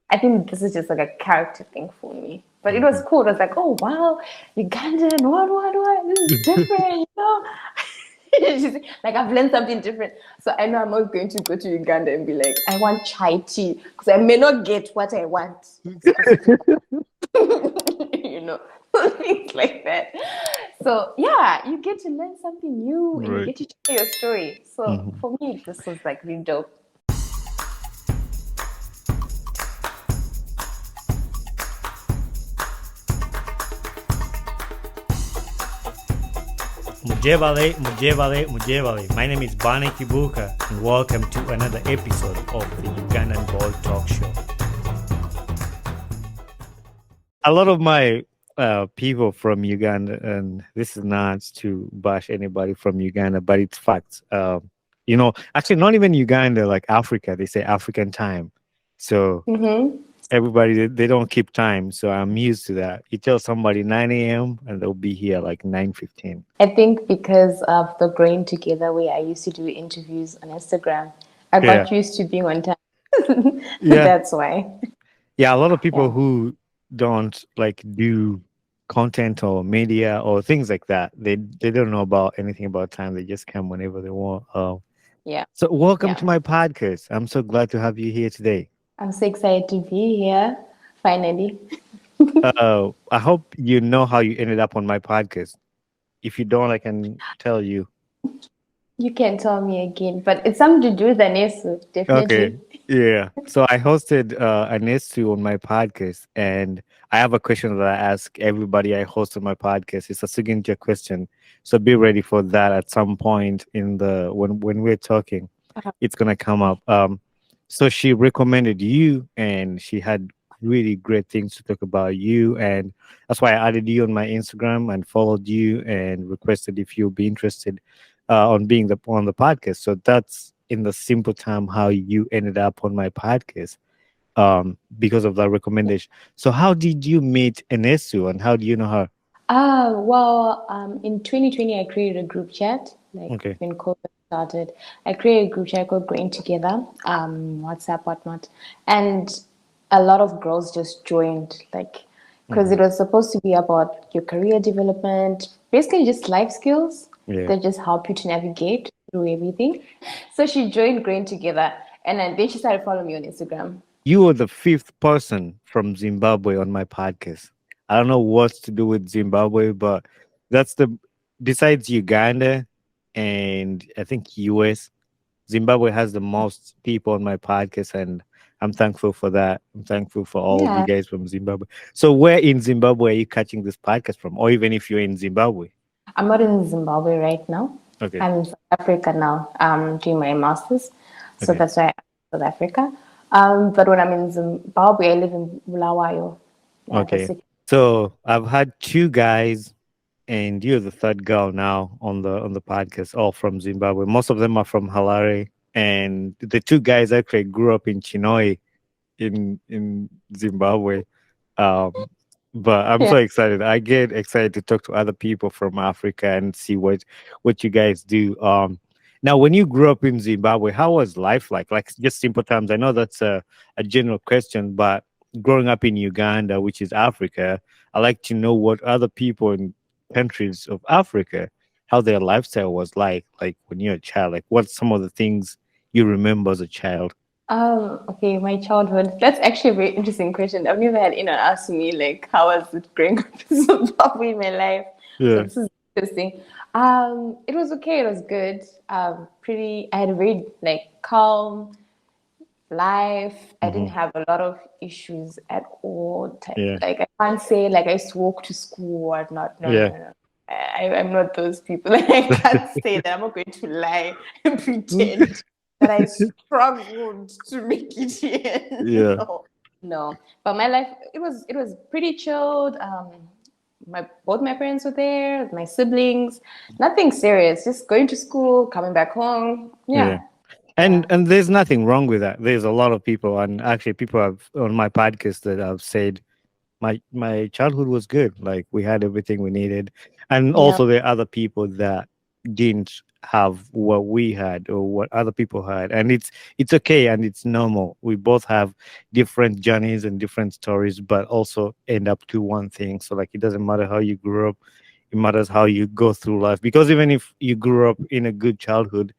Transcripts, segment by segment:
I think this is just like a character thing for me. But it was cool. It was like, oh wow, Ugandan, what? This is different, you know? Like I've learned something different. So I know I'm not going to go to Uganda and be like, I want chai tea. Because I may not get what I want specifically. You know, things like that. So yeah, you get to learn something new and you Right. get to share your story. So Mhm. for me, this was like really dope. Mujevale, Mujevale, Mujevale. My name is Bane Kibuka, and welcome to another episode of the Ugandan Ball Talk Show. A lot of my people from Uganda, and this is not to bash anybody from Uganda, but it's facts. Actually, not even Uganda, like Africa, they say African time. So Mm-hmm. everybody, they don't keep time. So I'm used to that. You tell somebody 9 a.m. and they'll be here like 9:15. I think because of the Growing Together way I used to do interviews on Instagram, I Yeah. got used to being on time. Yeah. That's why. Yeah, a lot of people Yeah. who don't like do content or media or things like that, they don't know about anything about time. They just come whenever they want. Yeah. So welcome Yeah. to my podcast. I'm so glad to have you here today. I'm so excited to be here, finally. I hope you know how you ended up on my podcast. If you don't, I can tell you. You can tell me again, but it's something to do with Anesu, Okay. definitely. Yeah. So I hosted Anesu on my podcast, and I have a question that I ask everybody I host on my podcast. It's a signature question. So be ready for that at some point in the when we're talking. It's gonna come Okay. up. So she recommended you, and she had really great things to talk about you, and that's why I added you on my Instagram and followed you and requested if you'll be interested on being on the podcast. So that's in the simple time how you ended up on my podcast because of that recommendation. So how did you meet Enesu and how do you know her? In 2020, I created a group chat, like Okay. when COVID started. I created a group chat called Growing Together, WhatsApp, whatnot. And a lot of girls just joined, like, because Hmm. it was supposed to be about your career development, basically just life skills Yeah. that just help you to navigate through everything. So she joined Growing Together, and then she started following me on Instagram. You were the fifth person from Zimbabwe on my podcast. I don't know what's to do with Zimbabwe, but that's the besides Uganda and I think US, Zimbabwe has the most people on my podcast, and I'm thankful for that. I'm thankful for all of you Yeah. guys from Zimbabwe. So, where in Zimbabwe are you catching this podcast from, or even if you're in Zimbabwe? I'm not in Zimbabwe right now. Okay, I'm in South Africa now, doing my master's. So okay, that's why I'm in South Africa. But when I'm in Zimbabwe, I live in Bulawayo. Yeah, the okay. city. So, I've had two guys, and you're the third girl now on the podcast, all from Zimbabwe. Most of them are from Harare, and the two guys actually grew up in Chinhoyi in Zimbabwe. Um, but I'm Yeah. so excited. I get excited to talk to other people from Africa and see what you guys do. Now, when you grew up in Zimbabwe, how was life like? Like just simple terms. I know that's a general question, but growing up in Uganda, which is Africa, I like to know what other people in countries of Africa, how their lifestyle was like when you're a child. Like what's some of the things you remember as a child? Okay, my childhood. That's actually a very interesting question. I've never had anyone ask me like how was it growing up in Zimbabwe in my life. So Yeah. this is interesting. It was okay, it was good. I had a very like calm life. I didn't Hmm. have a lot of issues at all. Yeah. Like I can't say like I used to walk to school or not. No, no, Yeah. no, no. I'm not those people. I can't say that. I'm not going to lie and pretend that I struggled to make it here. Yeah. No, no. But my life, it was pretty chilled. Both my parents were there, my siblings. Nothing serious. Just going to school, coming back home. Yeah. Yeah, And yeah. there's nothing wrong with that. There's a lot of people, and actually people have on my podcast that have said my childhood was good. Like we had everything we needed. And Yeah. also there are other people that didn't have what we had or what other people had, and it's okay and it's normal. We both have different journeys and different stories, but also end up to one thing. So like it doesn't matter how you grew up, it matters how you go through life. Because even if you grew up in a good childhood,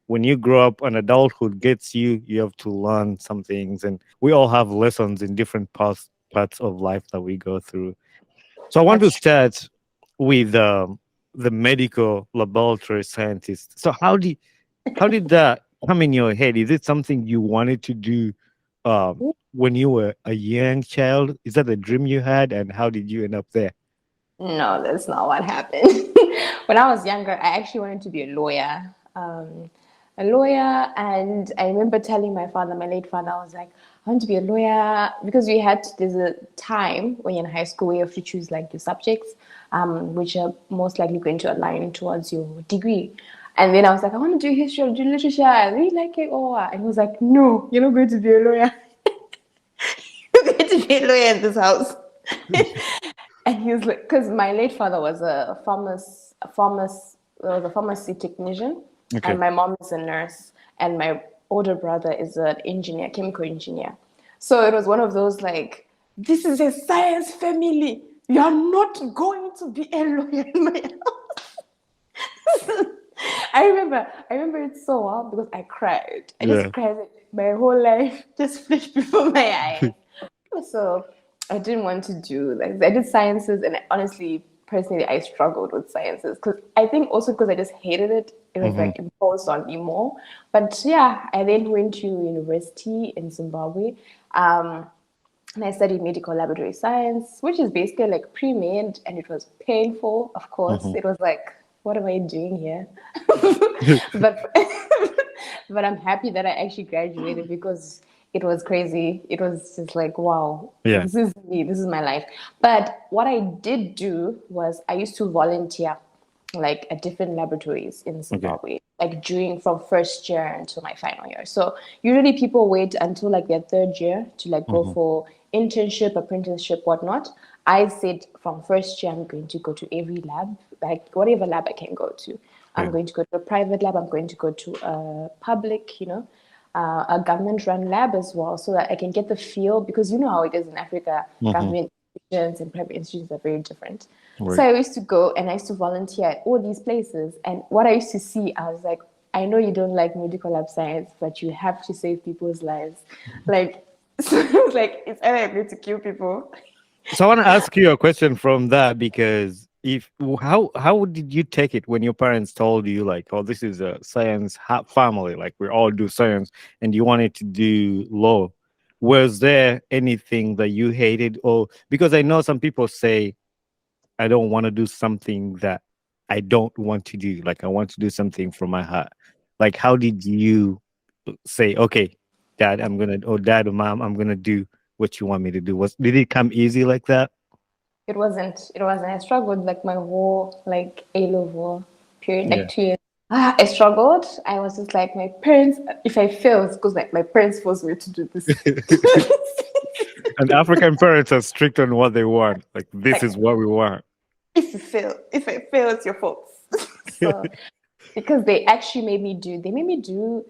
when you grow up and adulthood gets you, you have to learn some things, and we all have lessons in different parts of life that we go through. So I want to That's true. start with the medical laboratory scientist. So how did that come in your head? Is it something you wanted to do when you were a young child? Is that a dream you had, and how did you end up there? No, that's not what happened. When I was younger, I actually wanted to be a lawyer, and I remember telling my father, my late father, I was like, I want to be a lawyer because there's a time when you're in high school where you have to choose like your subjects, which are most likely going to align towards your degree. And then I was like, I want to do history, I'll do literature, I really like it. Oh, and he was like, no, you're not going to be a lawyer. You're going to be a lawyer in this house. And he was like, because my late father was was a pharmacy technician, Okay. and my mom is a nurse, and my older brother is an engineer, chemical engineer. So it was one of those like, this is a science family. You are not going to be a lawyer in my house. I remember it so well because I cried. I just Yeah. cried. My whole life just flashed before my eyes. So I didn't want to do like I did sciences, and honestly, personally, I struggled with sciences because I think also because I just hated it. It was Hmm. like imposed on me more. But yeah, I then went to university in Zimbabwe. Um, and I studied medical laboratory science, which is basically like pre-med, and it was painful, of course. Hmm. It was like, what am I doing here? but but I'm happy that I actually graduated because it was crazy. It was just like, wow, Yeah. this is me, this is my life. But what I did do was I used to volunteer like at different laboratories in Okay. Zimbabwe, like during from first year until my final year. So usually people wait until like their third year to like go Hmm. for internship, apprenticeship, whatnot. I said from first year I'm going to go to every lab, like whatever lab I can go to. I'm Yeah. going to go to a private lab. I'm going to go to a public, a government-run lab as well, so that I can get the feel. Because you know how it is in Africa, Hmm. government institutions and private institutions are very different. So Right. I used to go and I used to volunteer at all these places. And what I used to see, I was like, I know you don't like medical lab science, but you have to save people's lives. Like, so it was like, it's either I'm going to kill people. So I want to ask you a question from that, because if how did you take it when your parents told you like, oh, this is a science family, like we all do science, and you wanted to do law? Was there anything that you hated? Or because I know some people say, I don't want to do something that I don't want to do, like I want to do something from my heart. Like how did you say, okay, dad, I'm gonna, or dad or mom, I'm gonna do what you want me to do? Did it come easy like that? It wasn't. It wasn't. I struggled like my whole like A level period, Yeah. like 2 years. I struggled. I was just like my parents. If I fail, it's because like my parents forced me to do this. And African parents are strict on what they want. Like this Like is what we want. if I fail, it's your fault. So because they made me do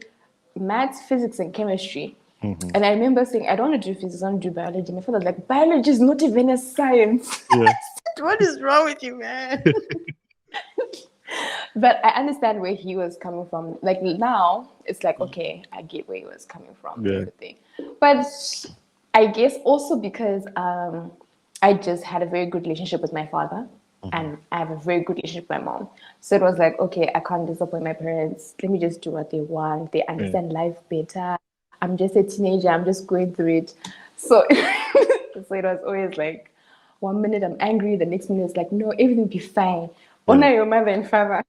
maths, physics, and chemistry. Hmm. And I remember saying, I don't want to do physics, I want to do biology. My father was like, biology is not even a science. Yeah. I said, what is wrong with you, man? But I understand where he was coming from. Like now, it's like, okay, I get where he was coming from and Yeah. everything. But I guess also because I just had a very good relationship with my father, Hmm. and I have a very good relationship with my mom. So it was like, okay, I can't disappoint my parents. Let me just do what they want. They Yeah. understand life better. I'm just a teenager. I'm just going through it. So, so it was always like, 1 minute I'm angry, the next minute it's like, no, everything will be fine. Yeah. Honor your mother and father.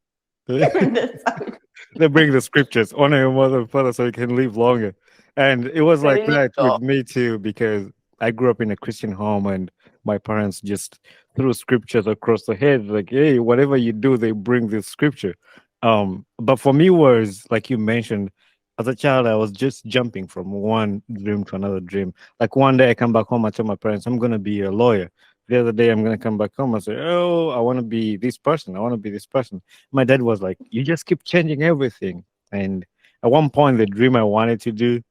That's how it They bring the scriptures, honor your mother and father so you can live longer. And it was like really that with so. me too, because I grew up in a Christian home and my parents just threw scriptures across the head, like, hey, whatever you do, they bring this scripture. But for me was like you mentioned, as a child, I was just jumping from one dream to another dream. Like one day I come back home, I tell my parents, I'm gonna be a lawyer. the other day I'm gonna come back home. I say, oh, I want to be this person. I want to be this person. My dad was like, you just keep changing everything. And at one point, the dream I wanted to do,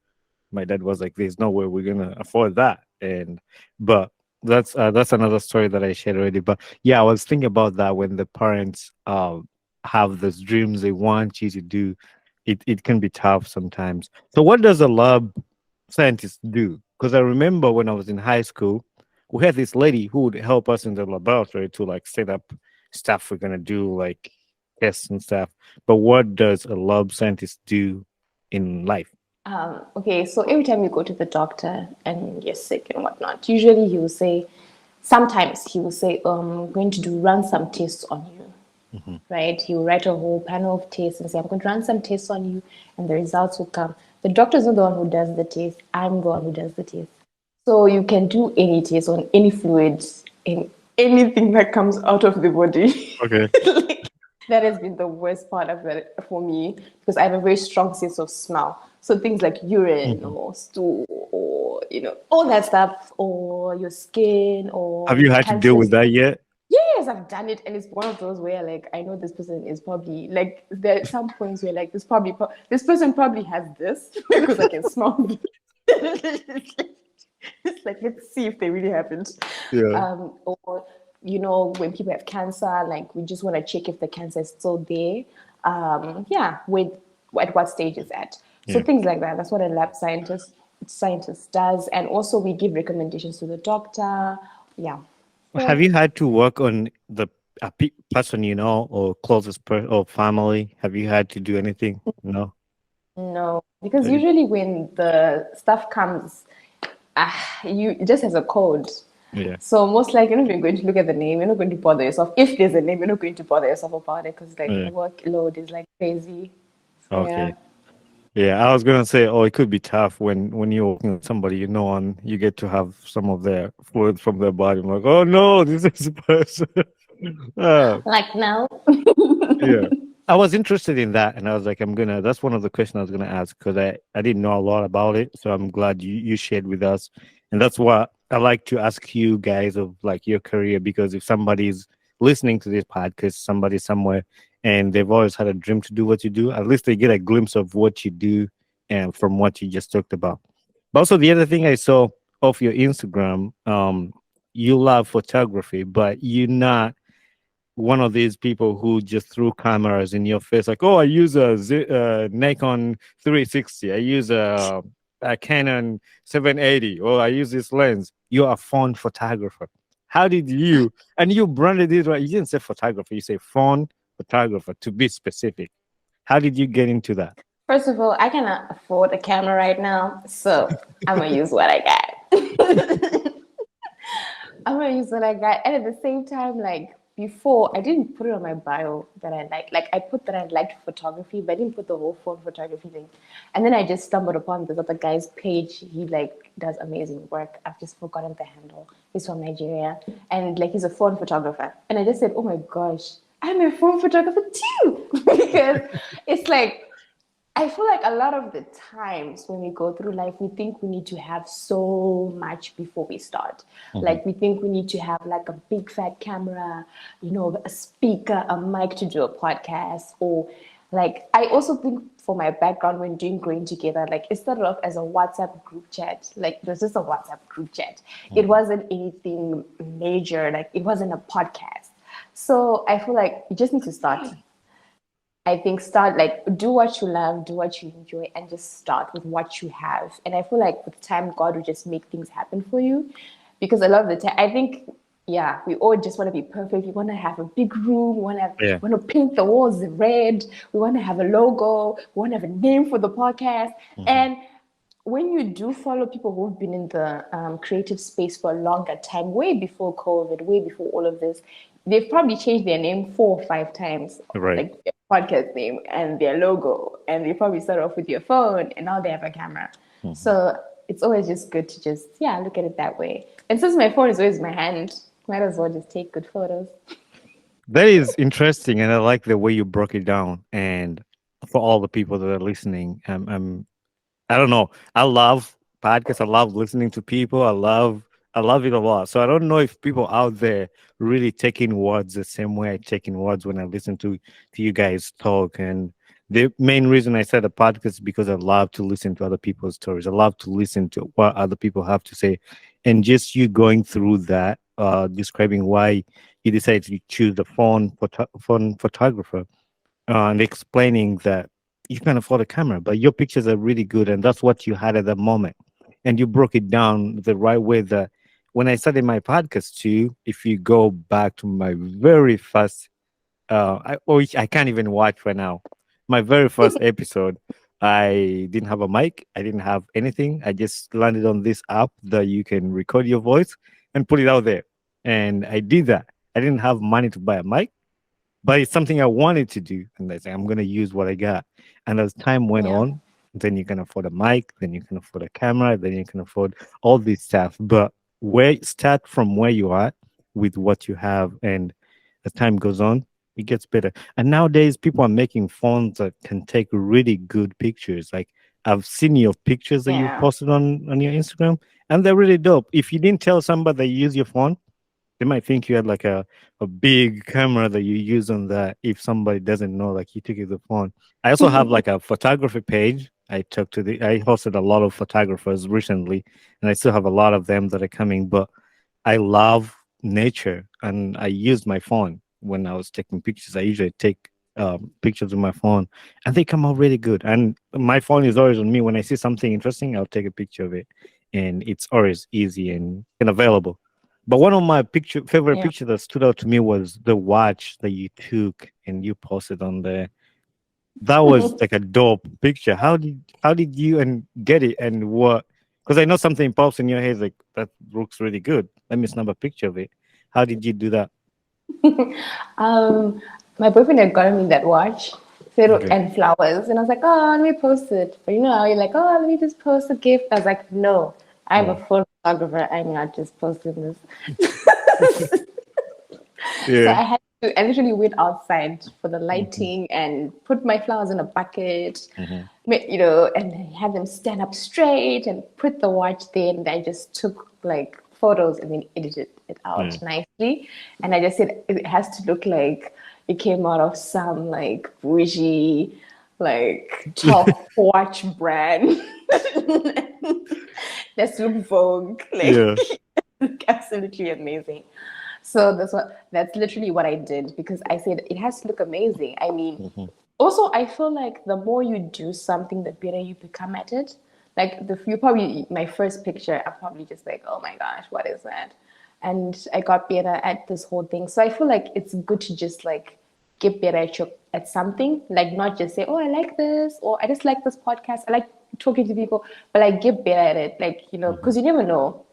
my dad was like, "There's no way we're gonna afford that." And but that's another story that I shared already. But yeah, I was thinking about that when the parents have those dreams they want you to do. It can be tough sometimes. So what does a lab scientist do? Because I remember when I was in high school, we had this lady who would help us in the laboratory to like set up stuff we're gonna do, like tests and stuff. But what does a lab scientist do in life? Okay, so every time you go to the doctor and you're sick and whatnot, usually he will say, sometimes he will say, I'm going to run some tests on you, Mhm. right? He will write a whole panel of tests and say, I'm going to run some tests on you, and the results will come. The doctor is not the one who does the test, I'm the one who does the test. So you can do any test on any fluids in anything that comes out of the body. Okay. Like, that has been the worst part of it for me because I have a very strong sense of smell. So things like urine Mhm. or stool or all that stuff, or your skin Have or you had to deal cancer. with that yet? Yes, I've done it, and it's one of those where like I know this person is probably like there are some points where like this person probably has this because I can smell it. It's like let's see if they really happened. Yeah. Or when people have cancer, like we just want to check if the cancer is still there. Yeah, with at what stage it's at. So Yeah. things like that. That's what a lab scientist does, and also we give recommendations to the doctor. Yeah. Have So you had to work on the person you know or closest or family? Have you had to do anything? No. no, because Okay. usually when the stuff comes, you it just has a code. Yeah. So most likely, you're not even going to look at the name. You're not going to bother yourself. If there's a name, you're not going to bother yourself about it because like the Yeah. workload is like crazy. So yeah. Okay. Yeah, I was gonna say, oh, it could be tough when you're working with somebody you know and you get to have some of their fluid from their body. I'm like, oh no, this is a person. Ah, Like now. yeah. I was interested in that, and I was like, That's one of the questions I was gonna ask because I didn't know a lot about it. So I'm glad you shared with us, and that's what I like to ask you guys of like your career because if somebody's listening to this podcast, somebody somewhere, and they've always had a dream to do what you do, at least they get a glimpse of what you do and from what you just talked about. But also the other thing I saw off your Instagram, you love photography, but you're not one of these people who just threw cameras in your face, like, oh, I use a Nikon 360, I use a Canon 780, or I use this lens. You're a phone photographer. How did you, and you branded it right? You didn't say photographer, you say phone photographer to be specific. How did you get into that? First of all, I cannot afford a camera right now, so I'm gonna use what I got. I'm gonna use what I got. And at the same time, like before, I didn't put it on my bio that I liked. Like I put that I liked photography, but I didn't put the whole phone photography thing. And then I just stumbled upon this other guy's page. He like does amazing work. I've just forgotten the handle. He's from Nigeria. And like he's a phone photographer. And I just said, oh my gosh, I'm a phone photographer too. Because it's like I feel like a lot of the times when we go through life, we think we need to have so much before we start. Mhm. Like we think we need to have like a big fat camera, a speaker, a mic to do a podcast, or like I also think for my background when doing Growing Together, like it started off as a WhatsApp group chat. Like it was just a WhatsApp group chat. It Mhm. wasn't anything major. Like it wasn't a podcast. So I feel like you just need to start. I think start like do what you love, do what you enjoy, and just start with what you have. And I feel like with time, God will just make things happen for you. Because a lot of the time, I think, yeah, we all just want to be perfect. We want to have a big room. Yeah. We want to paint the walls red. We want to have a logo. We want to have a name for the podcast. Mhm. And when you do follow people who've been in the creative space for a longer time, way before COVID, way before all of this, they've probably changed their name 4 or 5 times, Right. like their podcast name and their logo. And they probably start off with your phone and now they have a camera. Mhm. So it's always just good to just, yeah, look at it that way. And since my phone is always in my hand, might as well just take good photos. That is interesting, and I like the way you broke it down. And for all the people that are listening, I don't know. I love podcasts. I love listening to people. I love I love it a lot. So I don't know if people out there really taking words the same way I taking words when I listen to you guys talk. And the main reason I said a podcast is because I love to listen to other people's stories. I love to listen to what other people have to say, and just you going through that, describing why you decided to choose the phone photographer, and explaining that you can afford a camera, but your pictures are really good, and that's what you had at the moment. And you broke it down the right way. That when I started my podcast too, if you go back to my very first, which I can't even watch right now, my very first episode, I didn't have a mic, I didn't have anything. I just landed on this app that you can record your voice and put it out there, and I did that. I didn't have money to buy a mic, but it's something I wanted to do, and I said I'm gonna use what I got. And as time went Yeah. on, then you can afford a mic, then you can afford a camera, then you can afford all this stuff. But where start from where you are with what you have, and as time goes on, it gets better. And nowadays, people are making phones that can take really good pictures. Like I've seen your pictures that you Yeah. posted on your Instagram, and they're really dope. If you didn't tell somebody that you use your phone, they might think you had like a big camera that you use on that. If somebody doesn't know, like you took it the phone. I also have like a photography page. I hosted a lot of photographers recently, and I still have a lot of them that are coming. But I love nature, and I used my phone when I was taking pictures. I usually take pictures with my phone, and they come out really good. And my phone is always on me. When I see something interesting, I'll take a picture of it, and it's always easy and available. But one of my favorite Yeah. pictures that stood out to me was the watch that you took and you posted on there. That was like a dope picture. How did you and get it, and what? Because I know something pops in your head like that looks really good. Let me snap a picture of it. How did you do that? um, my boyfriend had gotten me that watch, Okay. and flowers, and I was like, oh, let me post it. But you know how you're like, oh, let me just post a gift. I was like, no, I'm a Yeah. full photographer. I'm not just posting this. So Yeah. I literally went outside for the Hmm. lighting and put my flowers in a bucket, Hmm. and have them stand up straight and put the watch there. And I just took like photos and then edited it Yeah. out nicely. And I just said it has to look like it came out of some like bougie, like top watch brand. Let's look Vogue, like Yeah. look absolutely amazing. So that's literally what I did because I said it has to look amazing. I mean, Hmm. also I feel like the more you do something, the better you become at it. Like you probably my first picture, I'm probably just like, oh my gosh, what is that? And I got better at this whole thing. So I feel like it's good to just like get better at something, like not just say, oh, I like this, or I just like this podcast. I like talking to people, but like get better at it, like Hmm. because you never know.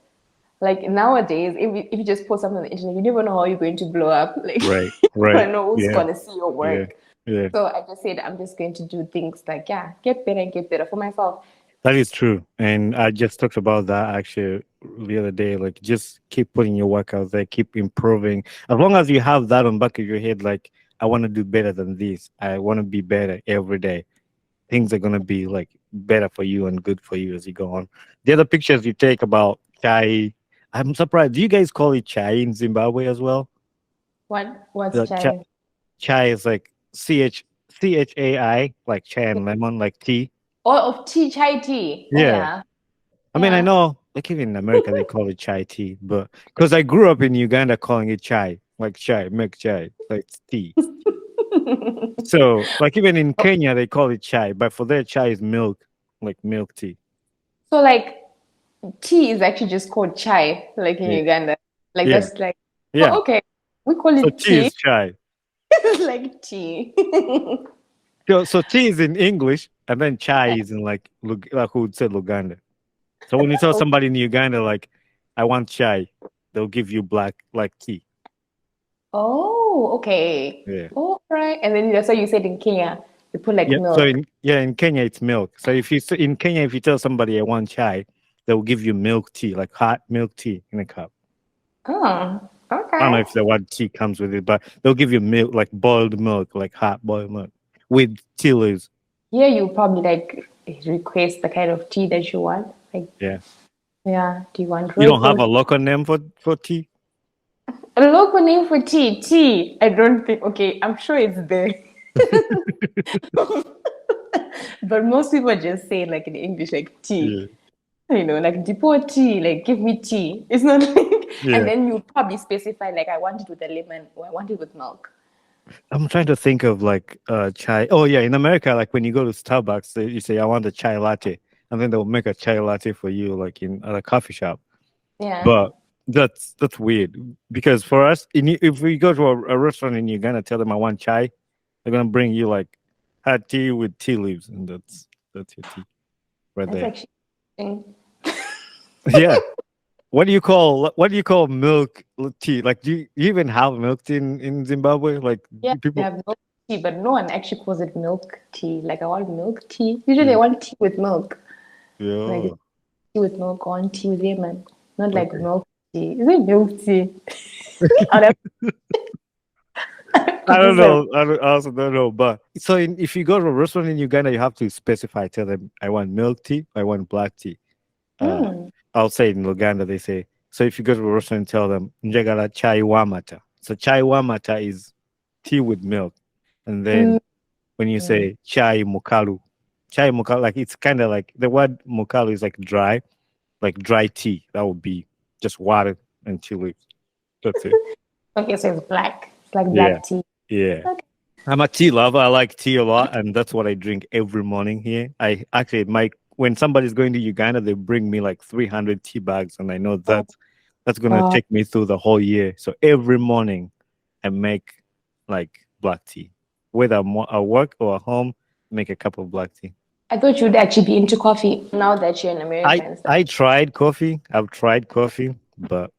Like nowadays, if you just post something on the internet, you never know how you're going to blow up. Like Right. you Right. never know who's Yeah. gonna see your Yeah. work. Yeah. So I just said I'm just going to do things like get better and get better for myself. That is true. And I just talked about that actually the other day. Like, just keep putting your work out there, keep improving. As long as you have that on back of your head, like, I want to do better than this. I want to be better every day. Things are going to be like better for you and good for you as you go on. The other pictures you take about chai, I'm surprised. Do you guys call it chai in Zimbabwe as well? What's The chai? chai is like chai, like chai and lemon, like tea. Oh, of tea, chai tea. Oh Yeah. yeah, I mean, I yeah. know, like even in America, they call it chai tea, but because I grew up in Uganda calling it chai, like chai, make chai, like it's tea. So, like even in Kenya, they call it chai, but for their chai is milk, like milk tea. So like tea is actually just called chai, like in Yeah, Uganda. Like yeah, that's like, yeah. oh okay, we call So it tea tea. is chai. It's like tea. So tea is in English, and then chai is in like who would say Luganda. So when you tell somebody in Uganda like, I want chai, they'll give you black like tea. Oh, okay. Yeah. All right. And then that's why you said in Kenya, you put like Yeah. So milk. in Kenya it's milk. So in Kenya if you tell somebody I want chai, they'll give you milk tea, like hot milk tea in a cup. Oh, I don't know okay. if the word tea comes with it, but they'll give you milk, like boiled milk, like hot boiled milk with tea leaves. Here you probably like request the kind of tea that you want. Like, Yeah. Yeah. Do you want You don't have rooibos? a local name for tea? A local name for tea. Tea. I don't think. Okay, I'm sure it's there. But most people just say like in English, like tea. Yeah. Like depot tea, like give me tea. It's not like, and Yeah. then you probably specify like I want it with a lemon or I want it with milk. I'm trying to think of like chai. Oh yeah, in America, like when you go to Starbucks, you say I want a chai latte, and then they'll make a chai latte for you, like in at a coffee shop. Yeah. But that's weird because for us, if we go to a restaurant and you're gonna tell them I want chai, they're gonna bring you like hot tea with tea leaves, and that's your tea right That's there. actually interesting. Yeah. What do you call milk tea? Like, do you even have milk tea in Zimbabwe? Like, Yeah, they people. have milk tea, but no one actually calls it milk tea. Like I want milk tea. Usually I Yeah. want tea with milk. Like Yeah. tea with milk or tea with lemon. Not like Okay. milk tea. Is it milk tea? I'd have I to don't just like, know. I also don't know. But so if you go to a restaurant in Uganda, you have to specify. Tell them I want milk tea. I want black tea. Uh, hmm. I'll say in Uganda they say. So if you go to a restaurant, tell them njagala chai wamata. So chai wamata is tea with milk, and then when you Mm. say chai mukalu, like it's kind of like the word mukalu is like dry tea. That would be just water and tea leaves. That's it. Okay, so it's black. It's like Yeah, black tea. yeah. Okay. I'm a tea lover. I like tea a lot, and that's what I drink every morning here. I actually, my when somebody's going to Uganda, they bring me like 300 tea bags, and I know Oh, that's gonna God. take me through the whole year. So every morning, I make like black tea, whether I'm at work or at home. Make a cup of black tea. I thought you'd actually be into coffee now that you're in America I and stuff. I tried coffee. I've tried coffee, but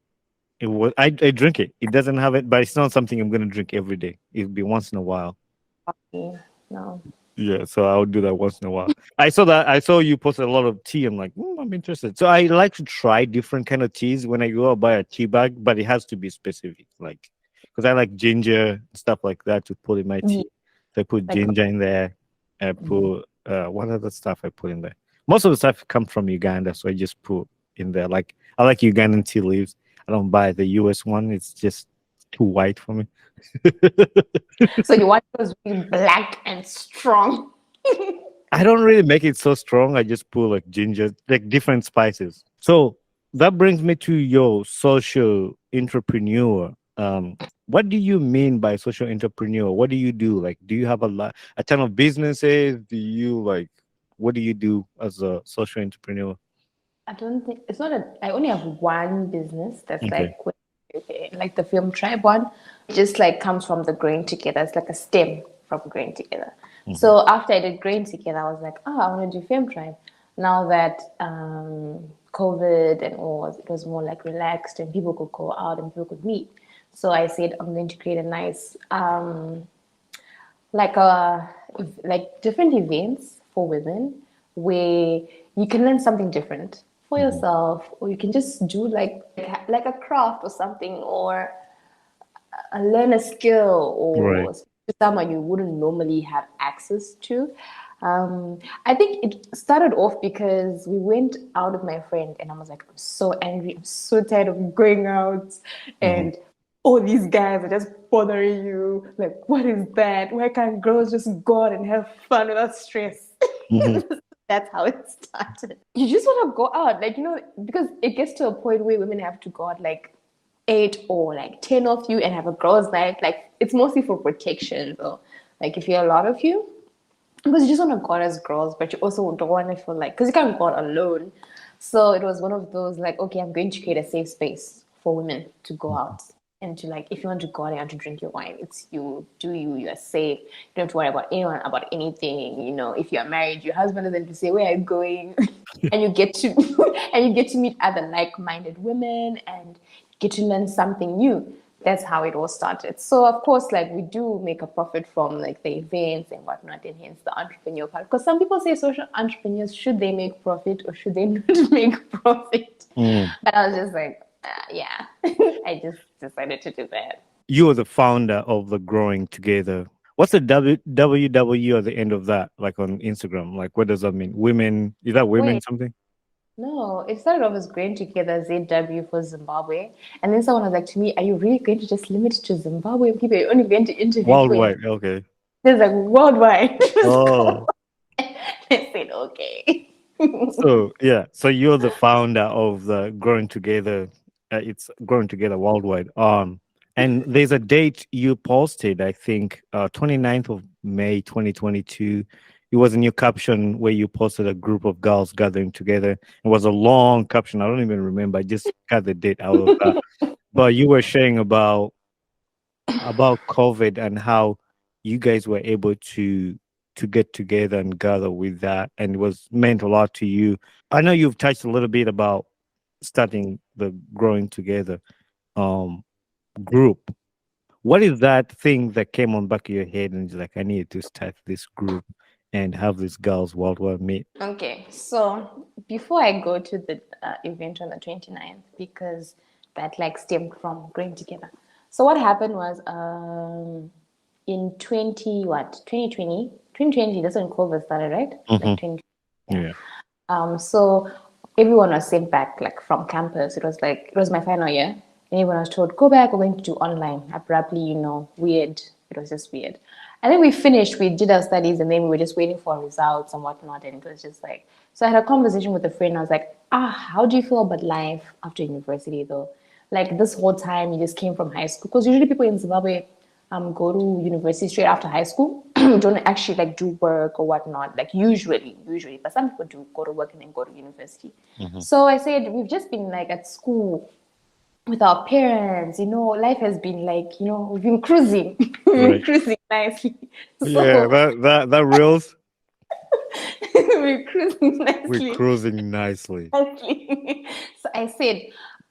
I drink it. It doesn't have it, but it's not something I'm gonna drink every day. It'll be once in a while. Coffee. No. Yeah, so I would do that once in a while. I saw you posted a lot of tea. I'm like, I'm interested. So I like to try different kind of teas when I go out buy a tea bag, but it has to be specific, like because I like ginger and stuff like that to put in my Yeah, tea. So I put like ginger in there. I mhm. put what other stuff I put in there. Most of the stuff comes from Uganda, so I just put in there. Like I like Ugandan tea leaves. I don't buy the US one. It's just too white for me. So you want those really black and strong. I don't really make it so strong. I just put like ginger, like different spices. So that brings me to your social entrepreneur. What do you mean by social entrepreneur? What do you do? Like, do you have a ton of businesses? Do you like, what do you do as a social entrepreneur? I don't think it's not a. I only have one business that's Okay. like the Femtribe one. It just like comes from the grain together. It's like a stem from grain together. Hmm. So after I did grain together, I was like, oh, I want to do Femtribe. Now that COVID and all, it was more like relaxed and people could go out and people could meet. So I said I'm going to create a nice like a like different events for women where you can learn something different for Hmm. yourself, or you can just do like a craft or something, or learn a skill Right. or someone you wouldn't normally have access to. I think it started off because we went out with my friend, and I was like, I'm so angry, I'm so tired of going out, Hmm. and all these guys are just bothering you. Like, what is that? Why can't girls just go out and have fun without stress? Hmm. That's how it started. You just want to go out, like, because it gets to a point where women have to go out like 8 or like 10 of you and have a girls' night. Like, it's mostly for protection, though. Like, if you're a lot of you, because you just want to go out as girls, but you also don't want to feel like, because you can't go out alone. So it was one of those like, okay, I'm going to create a safe space for women to go out and to like, if you want to go out and you want to drink your wine, it's you, do you, you're safe. You don't have to worry about anyone, about anything. If you're married, your husband doesn't have to say, where are you going? And you get to, and you get to meet other like-minded women and get to learn something new. That's how it all started. So of course, like we do make a profit from like the events and whatnot, and hence the entrepreneur part. Because some people say social entrepreneurs, should they make profit or should they not make profit? Mm. But I was just like, yeah, I just decided to do that. You are the founder of the Growing Together. What's the WW at the end of that? Like on Instagram? Like, what does that mean? Women? Is that women Wait, something? No, it started off as Growing Together ZW for Zimbabwe. And then someone was like to me, are you really going to just limit it to Zimbabwe people? You're only going to interview people in Worldwide. Okay. It's like worldwide. Oh. I said, okay. So yeah, so you're the founder of the Growing Together. It's Growing Together Worldwide. And there's a date you posted. I think 29th of May 2022. It was in your caption where you posted a group of girls gathering together. It was a long caption. I don't even remember. I just cut the date out of that. But you were sharing about COVID and how you guys were able to get together and gather with that, and it was meant a lot to you. I know you've touched a little bit about starting the Growing Together um group. What is that thing that came on back of your head and you're like, I need to start this group and have these girls worldwide meet? Okay, so before I go to the event on the 29th, because that like stemmed from Growing Together. So what happened was in 2020, that's when COVID started, right? Hmm. Like 20, yeah. Yeah. So everyone was sent back like from campus. It was my final year. And everyone was told, go back, we're going to do online. Abruptly, weird. It was just weird. And then we finished, we did our studies, and then we were just waiting for results and whatnot. And it was just like, so I had a conversation with a friend. I was like, how do you feel about life after university though? Like this whole time you just came from high school. Because usually people in Zimbabwe go to university straight after high school. Don't actually like do work or whatnot. Like usually, but some people do go to work and then go to university. Hmm. So I said we've just been like at school with our parents. Life has been like we've been cruising, we've been Right. cruising nicely. Yeah, So that reels. we've been cruising We're nicely. cruising nicely. Exactly. So I said,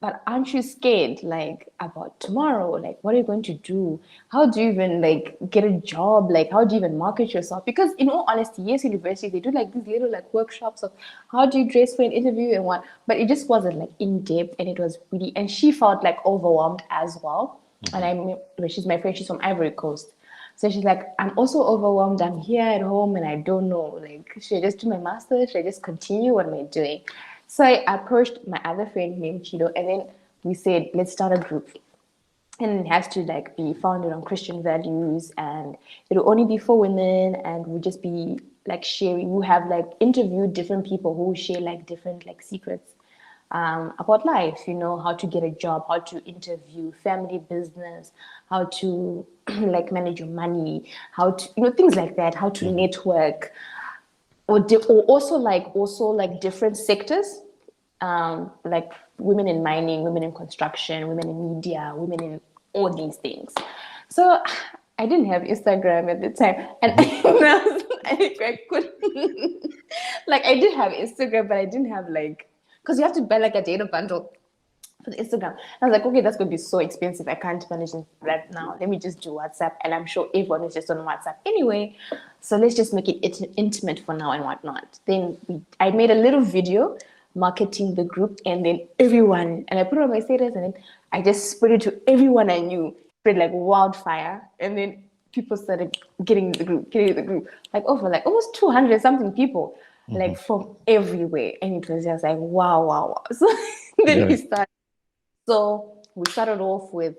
but aren't you scared, like, about tomorrow? Like, what are you going to do? How do you even, like, get a job? Like, how do you even market yourself? Because, in all honesty, yes, university, they do, like, these little, like, workshops of how do you dress for an interview and what. But it just wasn't, like, in depth. And it was really, and she felt, like, overwhelmed as well. And Hmm. she's my friend, she's from Ivory Coast. So she's like, I'm also overwhelmed. I'm here at home and I don't know. Like, should I just do my master's? Should I just continue? What am I doing? So I approached my other friend named Chido, and then we said, let's start a group. And it has to like be founded on Christian values, and it'll only be for women, and we'll just be like sharing. We'll have like interviewed different people who share like different like secrets about life, how to get a job, how to interview, family business, how to like manage your money, how to, things like that, how to Hmm. network, or also like different sectors, like women in mining, women in construction, women in media, women in all these things. So I didn't have Instagram at the time, and Hmm. I think I couldn't. Like I did have Instagram, but I didn't have like because you have to buy like a data bundle for the Instagram. I was like, okay, that's going to be so expensive. I can't manage that now. Let me just do WhatsApp. And I'm sure everyone is just on WhatsApp anyway. So let's just make it intimate for now and whatnot. Then I made a little video marketing the group, and then everyone, and I put it on my status, and then I just spread it to everyone I knew, spread like wildfire. And then people started getting in the group, like over like almost 200 something people, Hmm. like from everywhere. And it was just like, wow, wow, wow. So then Yeah. we started. So we started off with,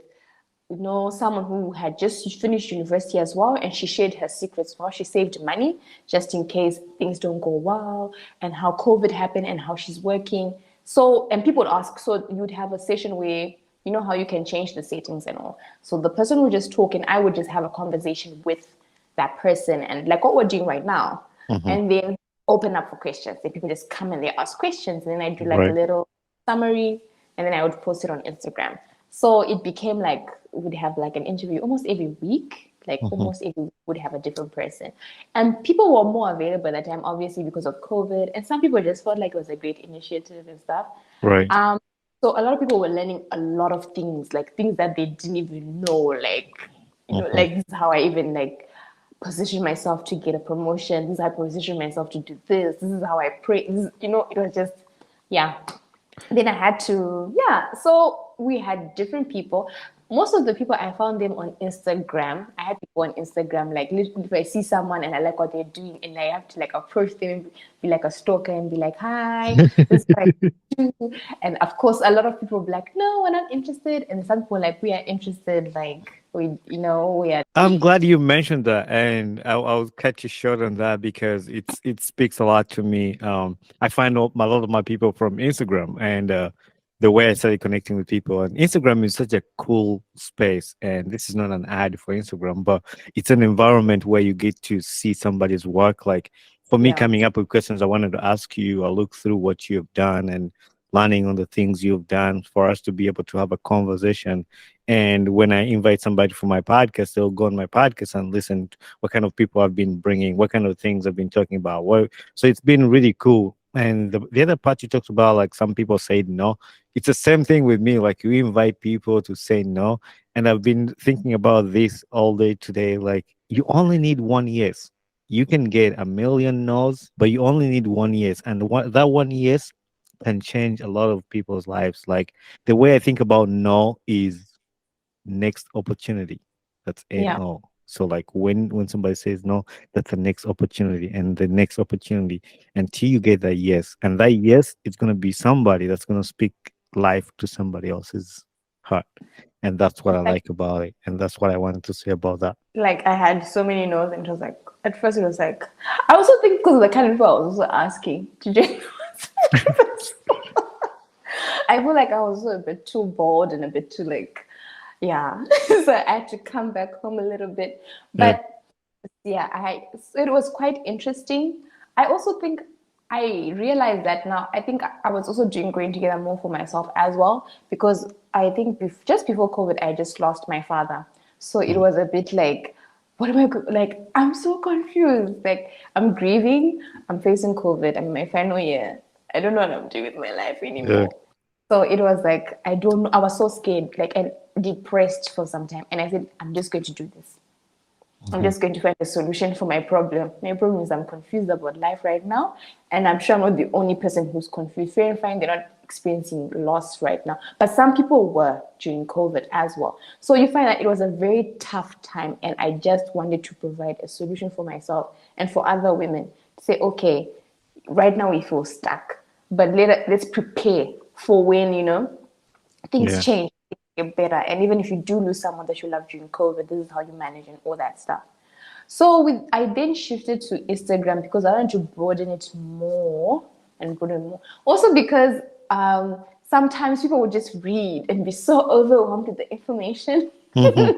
someone who had just finished university as well, and she shared her secrets, how she saved money just in case things don't go well, and how COVID happened, and how she's working. So, and people would ask, so you'd have a session where, how you can change the settings and all. So the person would just talk, and I would just have a conversation with that person, and like what we're doing right now, Hmm. and then open up for questions. Then people just come and they ask questions, and then I do like a Right. little summary, and then I would post it on Instagram. So it became like we'd have like an interview almost every week. Like Hmm. almost every week would have a different person. And people were more available at that time, obviously because of COVID. And some people just felt like it was a great initiative and stuff. Right. Um, so a lot of people were learning a lot of things, like things that they didn't even know. Like, Hmm. like this is how I even like position myself to get a promotion. This is how I position myself to do this. This is how I pray. It was just, yeah. Then I had to, yeah. So we had different people. most of the people I found them on Instagram. I had people on Instagram, like literally if I see someone and I like what they're doing and I have to like approach them and be like a stalker and be like, hi, this is what I do. And of course a lot of people will be like, no, we're not interested. And some people like, we are interested, like we are. I'm glad you mentioned that, and I'll cut you short on that because it speaks a lot to me. I find a lot of my people from Instagram, and the way I started connecting with people. And Instagram is such a cool space, and this is not an ad for Instagram, but it's an environment where you get to see somebody's work. Like for me, Yeah. coming up with questions I wanted to ask you, I look through what you've done and learning on the things you've done for us to be able to have a conversation. And when I invite somebody for my podcast, they'll go on my podcast and listen to what kind of people I've been bringing, what kind of things I've been talking about. So it's been really cool. And the other part you talked about, like some people say no. It's the same thing with me. Like you invite people to say no. And I've been thinking about this all day today. Like you only need one yes. You can get a million no's, but you only need one yes. And that one yes can change a lot of people's lives. Like the way I think about no is next opportunity. That's Yeah. NO. So like when somebody says no, that's the next opportunity and the next opportunity until you get that yes. And that yes, it's gonna be somebody that's gonna speak life to somebody else's heart. And that's what I Like like about it. And that's what I wanted to say about that. like I had so many no's and it was like at first it was like I also think because of the kind of people I was also asking to join. I feel like I was also a bit too bored and a bit too like, yeah. So I had to come back home a little bit. Yeah. But yeah, so it was quite interesting. I also think I realized that now. I think I was also doing Growing Together more for myself as well because I think just before COVID, I just lost my father. So it was a bit like, what am I like? I'm so confused. Like I'm grieving. I'm facing COVID. I'm in my final year. I don't know what I'm doing with my life Yeah. anymore. So it was like I don't know. I was so scared, like and depressed for some time. And I said, I'm just going to do this. I'm Mhm. just going to find a solution for my problem. My problem is I'm confused about life right now, and I'm sure I'm not the only person who's confused. Fair and fine, they're not experiencing loss right now, but some people were during COVID as well. So you find that it was a very tough time, and I just wanted to provide a solution for myself and for other women to say, okay, right now we feel stuck, but later let's prepare for when things Yeah. change, things get better. And even if you do lose someone that you love during COVID, this is how you manage and all that stuff. So I then shifted to Instagram because I wanted to broaden it more and broaden more. Also because sometimes people would just read and be so overwhelmed with the information. Hmm.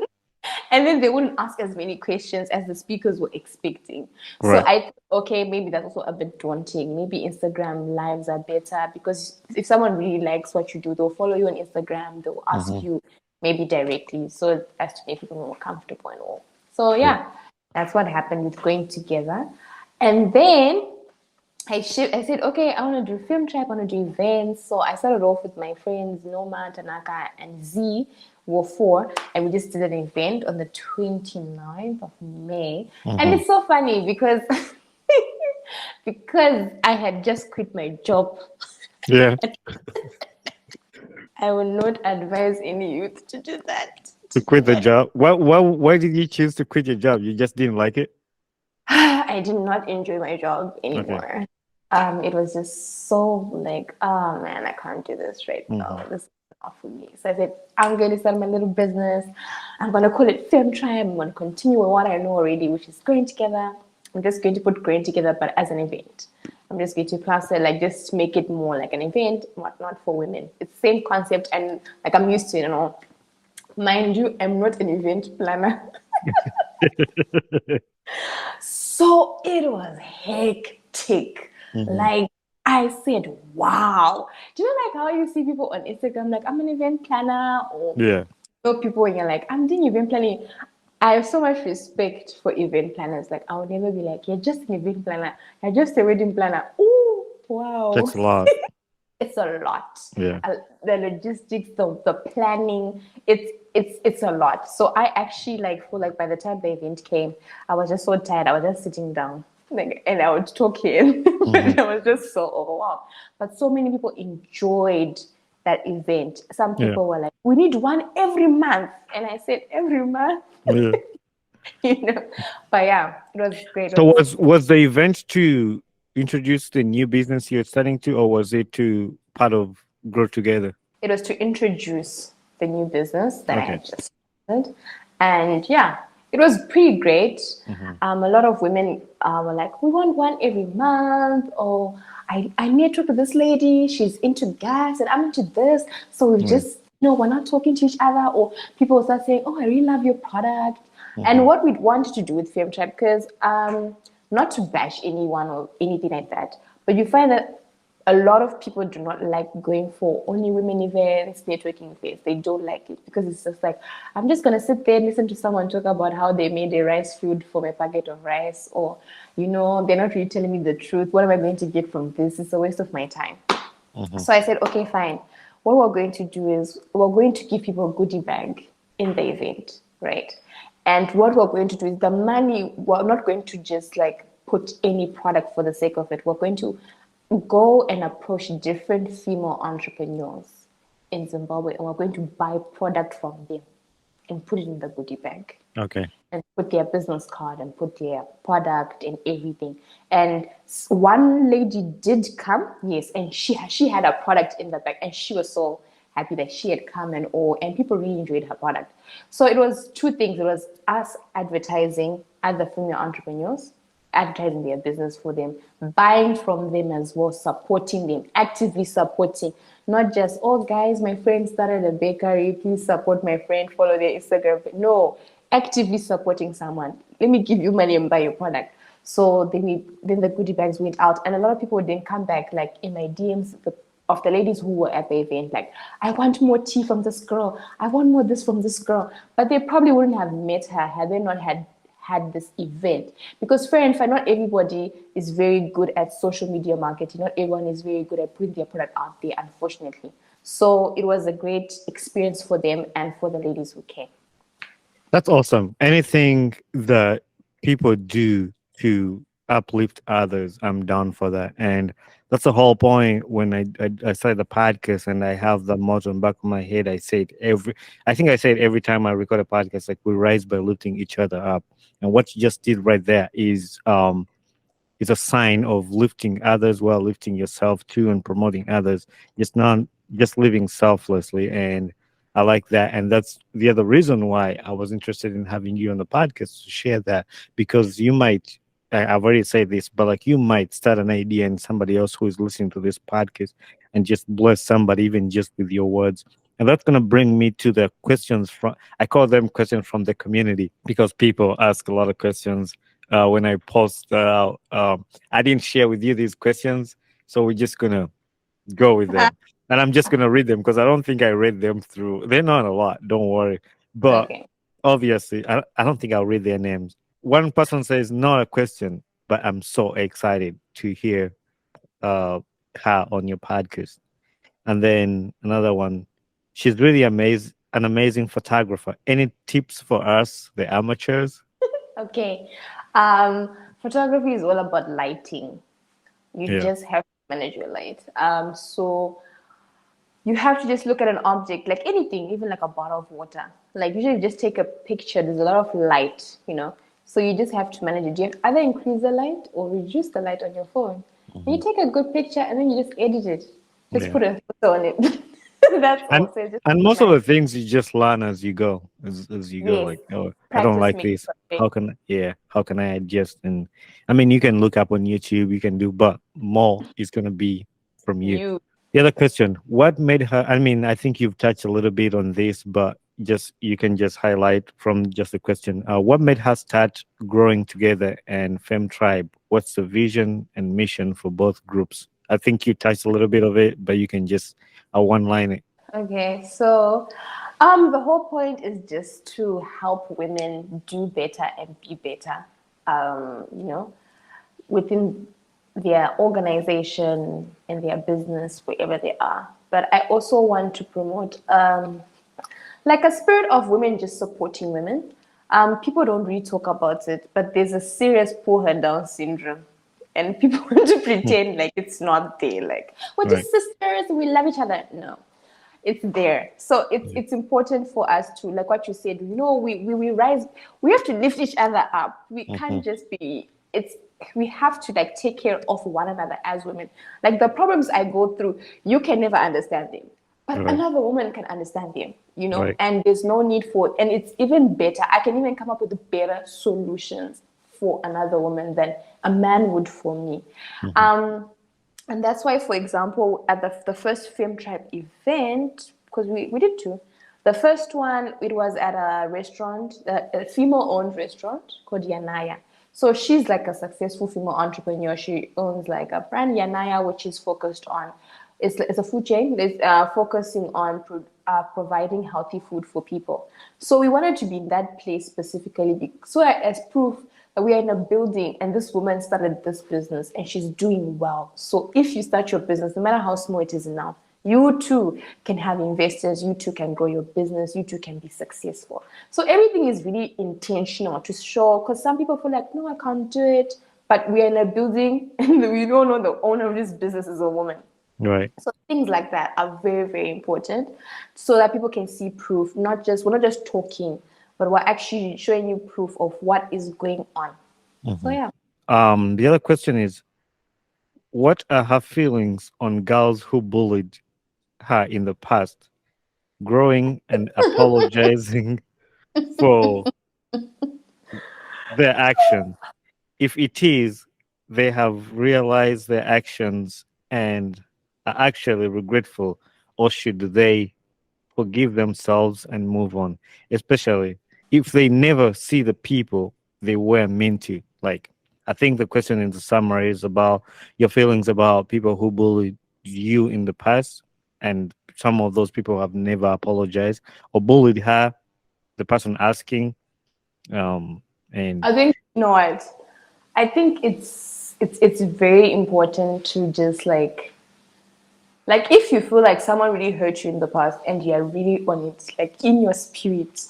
And then they wouldn't ask as many questions as the speakers were expecting. So Right. I thought, okay, maybe that's also a bit daunting. Maybe Instagram lives are better because if someone really likes what you do, they'll follow you on Instagram, they'll ask Hmm. you maybe directly. So as to make people more comfortable and all. So Yeah. yeah, that's what happened with Going Together. And then I said, okay, I want to do Femtribe, I want to do events. So I started off with my friends Noma, Tanaka, and Z. Were four, and we just did an event on the 29th of May. And Hmm. it's so funny because because I had just quit my job. Yeah. I would not advise any youth to do that. To quit the job. Why did you choose to quit your job? You just didn't like it? I did not enjoy my job Okay. anymore. It was just so like, oh man, I can't do this right Hmm. now. This is not for me. So I said, I'm going to start my little business. I'm going to call it Femtribe. I'm going to continue with what I know already, which is Going Together. I'm just going to put Going Together, but as an event. I'm just going to class it, like just make it more like an event, whatnot for women. It's the same concept, and like I'm used to it and all. Mind you, I'm not an event planner. So it was hectic. Hmm. Like I said, wow. Do you know like how you see people on Instagram like I'm an event planner or Yeah. people when you're like I'm doing event planning. I have so much respect for event planners. Like I would never be like, you're just an event planner. You're just a wedding planner. Ooh, wow. Takes a lot. It's a lot. Yeah. The logistics, the planning, it's a lot. So I actually like feel like by the time the event came, I was just so tired. I was just sitting down, like, and I would talk in, Hmm. but I was just so overwhelmed. But so many people enjoyed that event. Some Yeah. people were like, we need one every month. And I said, every month? Yeah. You know, but yeah, it was great. So was the event to introduce the new business you're starting to, or was it to part of grow together? It was to introduce the new business that I Okay. had just started. And yeah, it was pretty great. A lot of women were like, we want one every month, or I network with this lady, she's into gas and I'm into this. So we Yeah. just, we're not talking to each other, or people will start saying, oh, I really love your product. And Mhm. what we wanted to do with Femtribe, because not to bash anyone or anything like that, but you find that a lot of people do not like going for only women events, networking events. They don't like it because it's just like, I'm just going to sit there and listen to someone talk about how they made a rice food from a packet of rice, or, they're not really telling me the truth. What am I going to get from this? It's a waste of my time. Mhm. So I said, okay, fine. What we're going to do is we're going to give people a goodie bag in the event, right? And what we're going to do is the money, we're not going to just like put any product for the sake of it. We're going to go and approach different female entrepreneurs in Zimbabwe, and we're going to buy product from them and put it in the goodie bag Okay. and put their business card and put their product and everything. And one lady did come, yes, and she had a product in the bag, and she was so happy that she had come and people really enjoyed her product. So it was two things. It was us advertising other female entrepreneurs, advertising their business for them, buying from them as well, supporting them, actively supporting, not just, oh guys, my friend started a bakery, please support my friend, follow their Instagram. No, actively supporting someone. Let me give you money and buy your product. So then the goodie bags went out, and a lot of people would then come back, like in my DMs, of the ladies who were at the event, like, I want more tea from this girl, I want more this from this girl. But they probably wouldn't have met her had they not had this event. Because fair and fair, not everybody is very good at social media marketing. Not everyone is very good at putting their product out there, unfortunately. So it was a great experience for them and for the ladies who came. That's awesome. Anything that people do to uplift others, I'm down for that. And that's the whole point when I started the podcast and I have the motto in the back of my head. I think I say it every time I record a podcast, like we rise by lifting each other up. And what you just did right there is a sign of lifting others while lifting yourself too and promoting others, just not just living selflessly. And I like that. And that's the other reason why I was interested in having you on the podcast to share that, because you might, I've already said this, but like you might start an idea and somebody else who is listening to this podcast and just bless somebody, even just with your words. And that's going to bring me to the questions from, I call them questions from the community, because people ask a lot of questions when I post out. I didn't share with you these questions, so we're just gonna go with them, and I'm just gonna read them because I don't think I read them through. They're not a lot, don't worry. But Okay. obviously, I don't think I'll read their names. One person says, "Not a question, but I'm so excited to hear uh, her on your podcast." And then another one, she's really an amazing photographer. Any tips for us, the amateurs? Okay. Photography is all about lighting. You Yeah. just have to manage your light. So you have to just look at an object, like anything, even like a bottle of water. Like usually you just take a picture, there's a lot of light. So you just have to manage it. You have either increase the light or reduce the light on your phone. And you take a good picture and then you just edit it. Just Yeah. put a photo on it. That's and also just and most of nice. the things you just learn as you go, as you go, Yes. like, oh, I don't Practice like makes this, perfect. how can I adjust? And I mean, you can look up on YouTube, you can do, but more is going to be from you. You. The other question, what made her, I mean, I think you've touched a little bit on this, but just you can just highlight from just the question, what made her start growing together and Femtribe? What's the vision and mission for both groups? I think you touched a little bit of it, but you can just one line it. Okay, so the whole point is just to help women do better and be better, within their organization and their business, wherever they are. But I also want to promote like a spirit of women just supporting women. People don't really talk about it, but there's a serious pull her down syndrome. And people want to pretend like it's not there. Like, we're Right. just sisters, we love each other. No. it's there. So it's important for us to, like what you said, we rise, we have to lift each other up. We Mhm. can't just be, we have to like take care of one another as women. Like the problems I go through, you can never understand them, but Right. another woman can understand them, Right. and there's no need for, and it's even better. I can even come up with better solutions for another woman than a man would for me. Mhm. And that's why, for example, at the first Femtribe event, because we did two. The first one, it was at a restaurant, a female-owned restaurant called Yanaya. So she's like a successful female entrepreneur. She owns like a brand Yanaya, which is focused on, it's a food chain. It's focusing on providing healthy food for people. So we wanted to be in that place specifically, so as proof that we are in a building and this woman started this business and she's doing well. So if you start your business, no matter how small it is now, you too can have investors, you too can grow your business, you too can be successful. So everything is really intentional to show, because some people feel like, no, I can't do it. But we are in a building and we don't know the owner of this business is a woman. Right. So things like that are very, very important, so that people can see proof. We're not just talking, but we're actually showing you proof of what is going on. So Mhm. yeah. The other question is, what are her feelings on girls who bullied her in the past, growing and apologizing for their actions? If it is, they have realized their actions and are actually regretful, or should they forgive themselves and move on? Especially if they never see the people they were meant to. Like, I think the question in the summary is about your feelings about people who bullied you in the past, and some of those people have never apologized or bullied her, the person asking. Um, and I think you know what? I think it's very important to just like if you feel like someone really hurt you in the past and you're really on it, like in your spirit,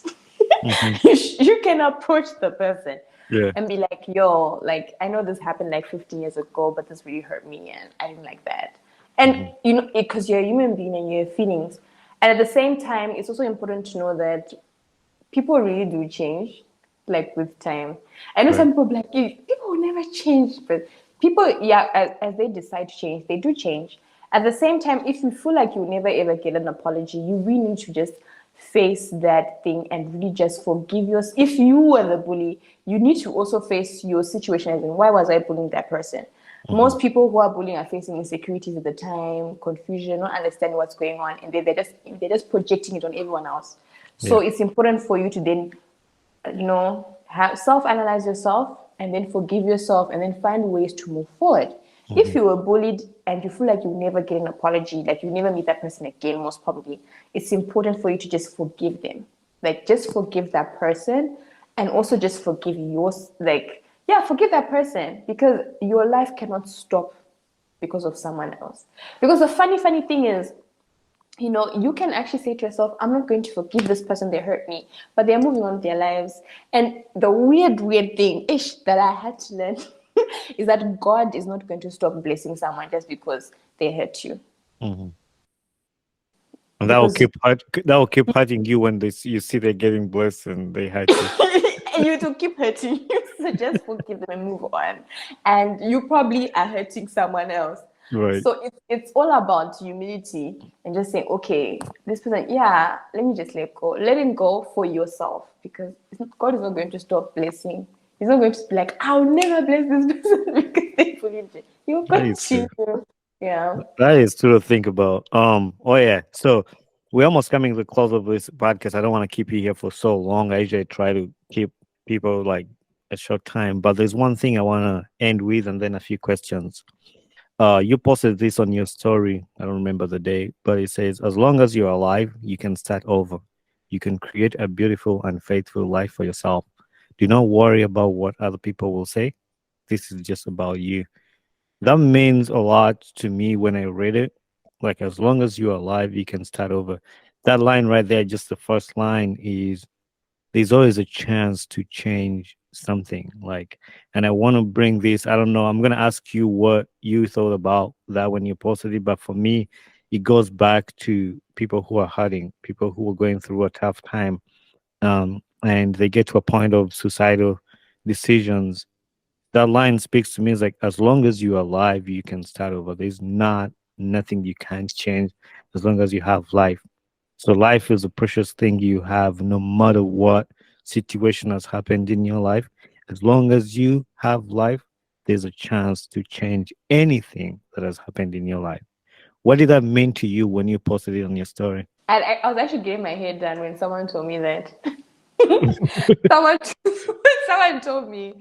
Mhm. you can approach the person Yeah. and be like, yo, like I know this happened like 15 years ago, but this really hurt me and I didn't like that. And Mhm. because you're a human being and you have feelings. And at the same time, it's also important to know that people really do change, like with time. I know Right. some people be like, "Eh, people will never change," but people, yeah, as they decide to change, they do change. At the same time, if you feel like you'll never ever get an apology, you really need to just face that thing and really just forgive yourself. If you were the bully, you need to also face your situation as in, why was I bullying that person? Mhm. Most people who are bullying are facing insecurities at the time, confusion, not understanding what's going on, and they're just projecting it on everyone else. So Yeah. it's important for you to then, self-analyze yourself and then forgive yourself and then find ways to move forward. If Mhm. you were bullied and you feel like you never get an apology, like you never meet that person again, most probably, it's important for you to just forgive them. Like just forgive that person and also just forgive yours. Like, yeah, forgive that person because your life cannot stop because of someone else. Because the funny thing is, you can actually say to yourself, I'm not going to forgive this person, they hurt me, but they're moving on with their lives. And the weird thing that I had to learn is that God is not going to stop blessing someone just because they hurt you. Mhm. And Because that will keep hurting you when you see they're getting blessed and they hurt you. and you to keep hurting you. So just forgive them and move on. And you probably are hurting someone else. Right. So it's all about humility and just saying, okay, this person, yeah, let me just let go. Let him go for yourself because God is not going to stop blessing. He's not going to be like, I'll never bless this person because they bullied you. You'll That is true. continue. Yeah. That is true to think about. Oh yeah. So we're almost coming to the close of this podcast. I don't want to keep you here for so long. I usually try to keep people like a short time, but there's one thing I want to end with, and then a few questions. You posted this on your story. I don't remember the day, but it says, "As long as you're alive, you can start over. You can create a beautiful and faithful life for yourself. Do not worry about what other people will say. This is just about you." That means a lot to me when I read it. Like, as long as you're alive, you can start over. That line right there, just the first line, is there's always a chance to change something. Like, and I want to bring this. I don't know. I'm gonna ask you what you thought about that when you posted it. But for me, it goes back to people who are hurting, people who are going through a tough time, and they get to a point of suicidal decisions. That line speaks to me. It's like, as long as you're alive, you can start over. There's not nothing you can't change as long as you have life. So life is a precious thing you have, no matter what situation has happened in your life. As long as you have life, there's a chance to change anything that has happened in your life. What did that mean to you when you posted it on your story? I was actually getting my hair done when someone told me that. someone, someone told me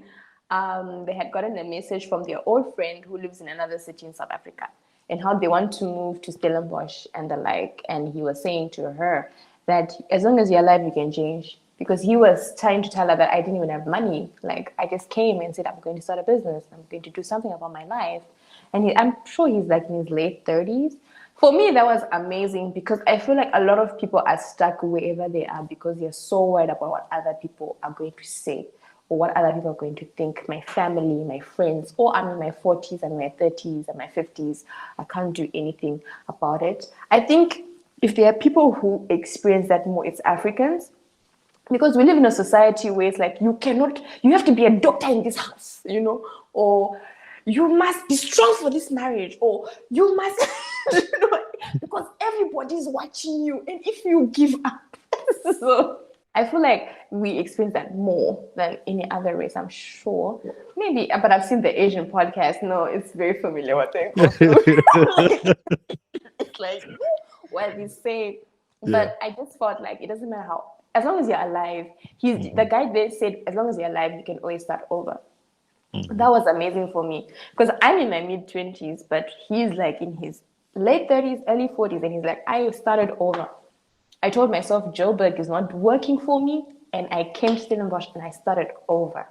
they had gotten a message from their old friend who lives in another city in South Africa, and how they want to move to Stellenbosch and the like. And he was saying to her that as long as you're alive, you can change. Because he was trying to tell her that I didn't even have money. Like, I just came and said, I'm going to start a business. I'm going to do something about my life. And I'm sure he's like in his late 30s. For me, that was amazing because I feel like a lot of people are stuck wherever they are because they're so worried about what other people are going to say or what other people are going to think. My family, my friends, or I'm in my 40s and my 30s and my 50s. I can't do anything about it. I think if there are people who experience that more, it's Africans. Because we live in a society where it's like you have to be a doctor in this house, or you must be strong for this marriage, or you must, because everybody's watching you, and if you give up, so I feel like we experience that more than any other race. I'm sure, maybe, but I've seen the Asian podcast. No, it's very familiar what they go through. It's like what we say, but I just felt like it doesn't matter how. As long as you're alive, the guy there said, as long as you're alive, you can always start over. That was amazing for me because I'm in my mid 20s, but he's like in his late 30s, early 40s, and he's like, I started over. I told myself Joburg is not working for me, and I came to Stellenbosch and I started over.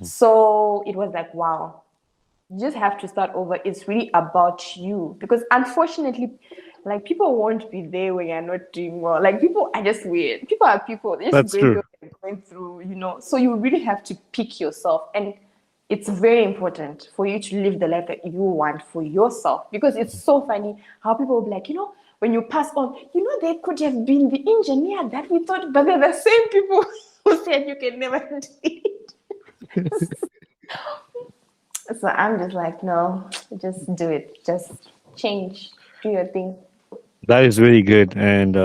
So it was like, wow, you just have to start over. It's really about you because unfortunately, like people won't be there when you're not doing well. Like people are just weird. People are people. They're just going through, So you really have to pick yourself, and it's very important for you to live the life that you want for yourself because it's so funny how people will be like, when you pass on, they could have been the engineer that we thought, but they're the same people who said you can never do it. So I'm just like, no, just do it. Just change. Do your thing. That is really good. And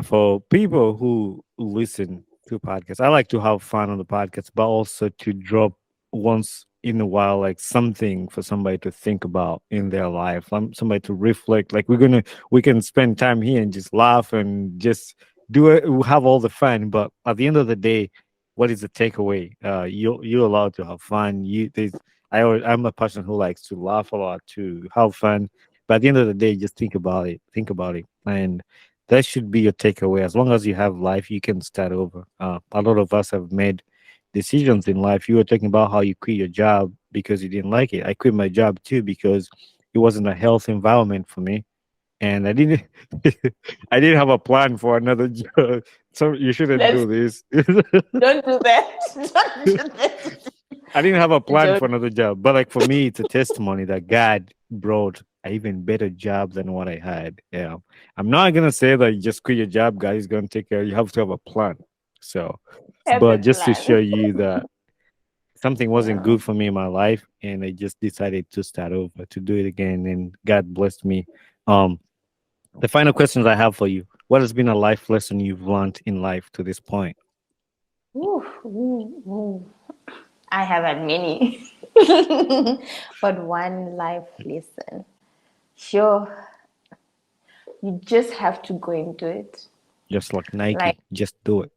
for people who listen to podcasts, I like to have fun on the podcast, but also to drop once in a while, like something for somebody to think about in their life, somebody to reflect. Like we can spend time here and just laugh and just do it, have all the fun. But at the end of the day, what is the takeaway? You're allowed to have fun. I'm a person who likes to laugh a lot, to have fun. But at the end of the day, just think about it. Think about it. And that should be your takeaway. As long as you have life, you can start over. A lot of us have made decisions in life. You were talking about how you quit your job because you didn't like it. I quit my job too because it wasn't a health environment for me. And I didn't I didn't have a plan for another job. So you shouldn't do this. Don't do that. Don't do that. I didn't have a plan for another job. But like for me, it's a testimony that God brought an even better job than what I had. Yeah. I'm not gonna say that you just quit your job, God is gonna take care. You have to have a plan. So but just to show you that something wasn't good for me in my life, and I just decided to start over, to do it again, and God blessed me. The final questions I have for you: what has been a life lesson you've learned in life to this point? I have had many, but one life lesson. Sure, you just have to go and do it. Just like Nike, just do it.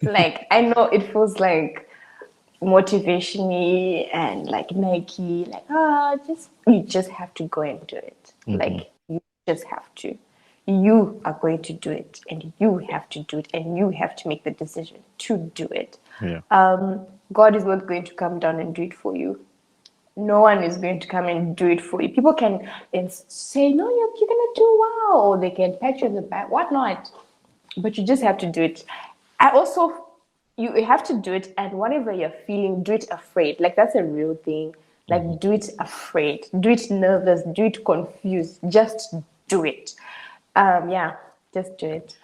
Like I know it feels like motivation-y and like Nike, like you just have to go and do it. Like you just have to. You are going to do it, and you have to do it, and you have to make the decision to do it. Yeah. God is not going to come down and do it for you. No one is going to come and do it for you. People can say, no, you're going to do well, or they can pat you on the back, whatnot. But you just have to do it. You have to do it, and whatever you're feeling, do it afraid. Like, that's a real thing. Like, do it afraid. Do it nervous. Do it confused. Just do it. Yeah, just do it.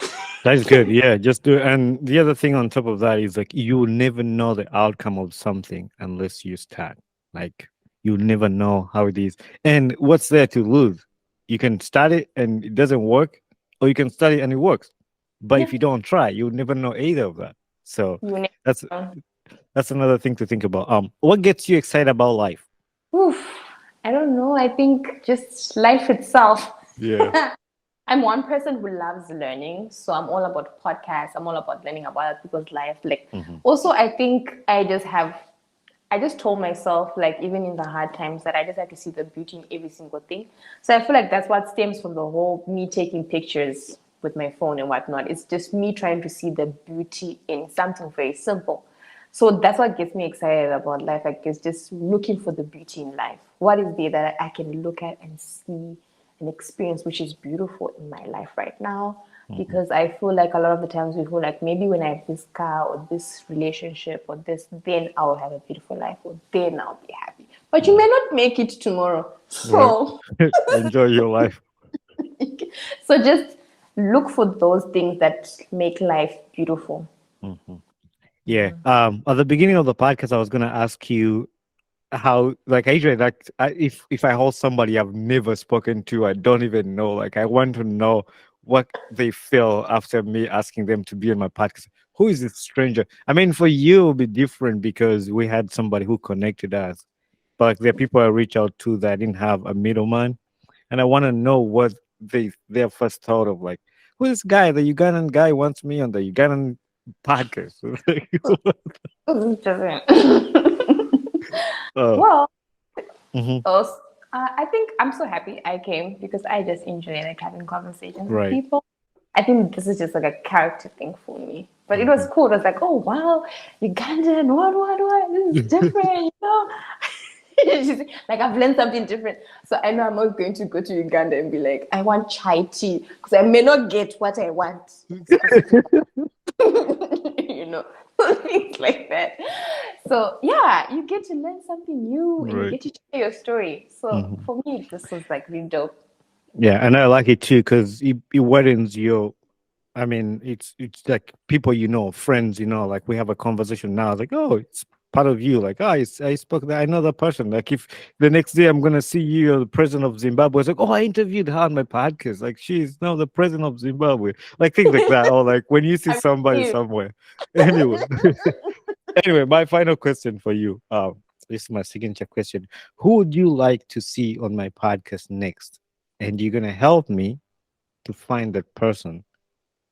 That's good. Yeah, just do it. And the other thing on top of that is like you will never know the outcome of something unless you start. Like you'll never know how it is. And what's there to lose? You can start it and it doesn't work, or you can start it and it works. But if Yeah, you don't try, you'll never know either of that. So you never that's know. that's another thing to think about. What gets you excited about life? Oof, I don't know. I think just life itself. Yeah. I'm one person who loves learning, so I'm all about podcasts. I'm all about learning about other people's life. Like, Hmm. also, I think I just told myself, like, even in the hard times, that I just have to see the beauty in every single thing. So I feel like that's what stems from the whole me taking pictures with my phone and whatnot. It's just me trying to see the beauty in something very simple. So that's what gets me excited about life. Like, it's just looking for the beauty in life. What is there that I can look at and see and experience, which is beautiful in my life right now? Hmm. Because I feel like a lot of the times we feel like maybe when I have this car or this relationship or this, then I'll have a beautiful life or then I'll be happy. But you may not make it tomorrow. Right. So, Enjoy your life. so just look for those things that make life beautiful. Hmm. Yeah. At the beginning of the podcast, I was gonna ask you how, like, Adrian, like, if I hold somebody I've never spoken to, I don't even know. Like, I want to know what they feel after me asking them to be on my podcast. Who is this stranger? I mean, for you, it'll be different because we had somebody who connected us. But like, there are people I reach out to that didn't have a middleman, and I want to know what their first thought of, like, who is this guy? The Ugandan guy wants me on the Ugandan podcast. Oh, Well, mhm, also, I think I'm so happy I came because I just enjoy like having conversations with right. people. I think this is just like a character thing for me. But it was Mhm. cool. It was like, oh wow, Ugandan, what? This is different, you know? Like I've learned something different. So I know I'm not going to go to Uganda and be like, I want chai tea. Because I may not get what I want specifically. You know, things like that. So yeah, you get to learn something new and you Right. get to share your story. So Mhm. for me, this was like really dope. Yeah, and I like it too because it widens your. I mean, it's like people friends. Like we have a conversation now. It's like, oh, it's part of you. Like, oh, I spoke to another person. Like, if the next day I'm gonna see you, the president of Zimbabwe, it's like, oh, I interviewed her on my podcast. Like, she's now the president of Zimbabwe. Like things like that. Or like when you see I'm somebody you. somewhere. Anyway, anyway, my final question for you. This is my signature question. Who would you like to see on my podcast next? And you're gonna help me to find that person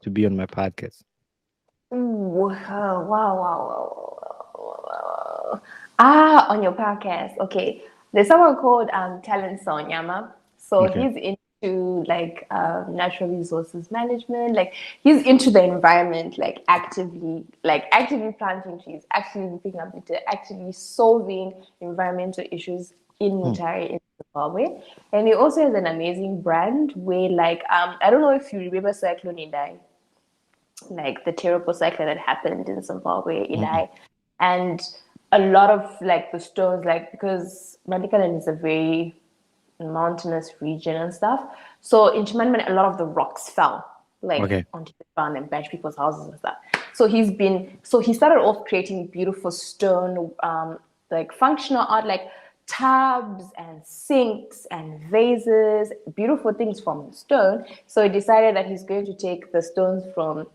to be on my podcast. Ooh, wow. On your podcast. Okay. There's someone called Talent Sonyama. So Okay. he's into like natural resources management. Like he's into the environment, like actively planting trees, actively picking up litter, actively solving environmental issues in Hmm. Mutare in Zimbabwe. And he also has an amazing brand where like I don't know if you remember Cyclone Idai, like the terrible cyclone that happened in Zimbabwe, Mm-mm. Idai, and a lot of like the stones, like because Manicaland is a very mountainous region and stuff. So in Chimanimani, a lot of the rocks fell like Okay. onto the ground and bashed people's houses and stuff. So he started off creating beautiful stone, like functional art, like tubs and sinks and vases, beautiful things from stone. So he decided that he's going to take the stones from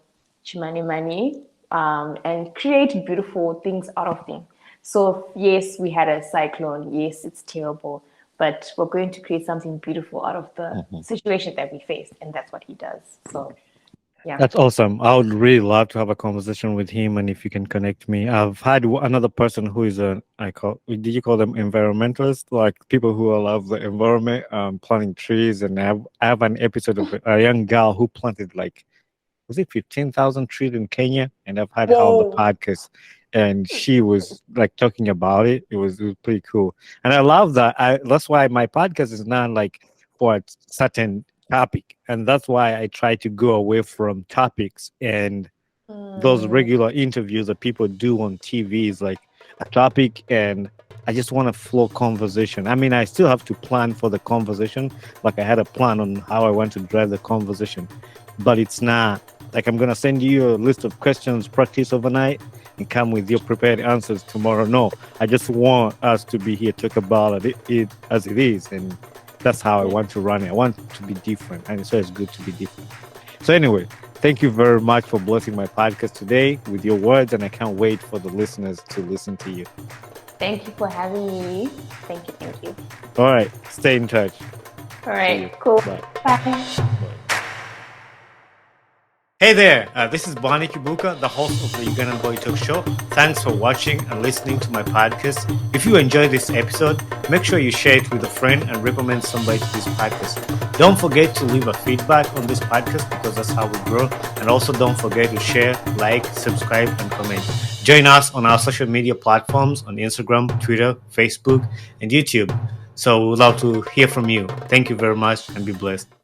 Chimanimani and create beautiful things out of them. So yes, we had a cyclone. Yes, it's terrible, but we're going to create something beautiful out of the Mhm. situation that we faced, and that's what he does. So yeah. That's awesome. I would really love to have a conversation with him, and if you can connect me. I've had another person who is did you call them environmentalists? Like people who love the environment, planting trees. And I have an episode of a young girl who planted like, was it 15,000 trees in Kenya? And I've had her on the Whoa. podcast, and she was like talking about it. It was pretty cool, and I love that. That's why my podcast is not like for a certain topic, and that's why I try to go away from topics and those Mm, regular interviews that people do on TV is like a topic and I just want a flow conversation. I mean, I still have to plan for the conversation. Like I had a plan on how I want to drive the conversation, but it's not like I'm gonna send you a list of questions, practice overnight, and come with your prepared answers tomorrow. No, I just want us to be here, talk about it as it is, and that's how I want to run it. I want to be different, and so it's good to be different. So anyway, thank you very much for blessing my podcast today with your words, and I can't wait for the listeners to listen to you. Thank you for having me. Thank you. Thank you. All right, stay in touch. All right. Cool. Bye. Bye. Hey there, this is Bonnie Kibuka, the host of the Ugandan Boy Talk Show. Thanks for watching and listening to my podcast. If you enjoyed this episode, make sure you share it with a friend and recommend somebody to this podcast. Don't forget to leave a feedback on this podcast because that's how we grow. And also don't forget to share, like, subscribe, and comment. Join us on our social media platforms on Instagram, Twitter, Facebook, and YouTube. So we'd love to hear from you. Thank you very much and be blessed.